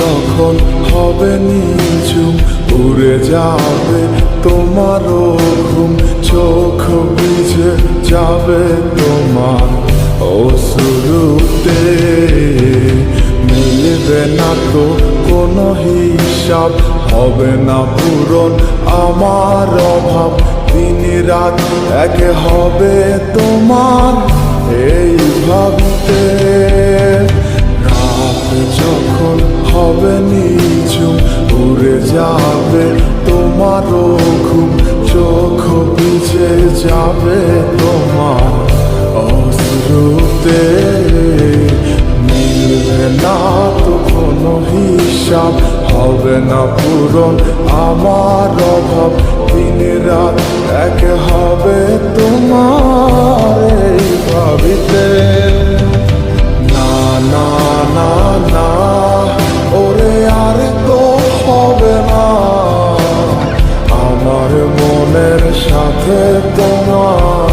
যখন হবে নিঝুম, উড়ে যাবে তোমারও ঘুম, চোখ ভিজে যাবে তোমার অশ্রুতে। মিলবে না তো কোনো হিসাব, হবে না পূরণ আমার অভাব। দিন রাত এক হবে তোমার এই ভাবতে। রাত যখন হবে নিঝুম, উড়ে যাবে তোমারও ঘুম, চোখ ভিজে যাবে তোমার অশ্রুতে। মিলবে না তো কোনো হিসাব, হবে না পূরণ আমার অভাব। দিন রাত এক হবে তোমার এই ভাবিতে। না না না না, ওরে আর তো হবে না আমার মনের সাথে তোমার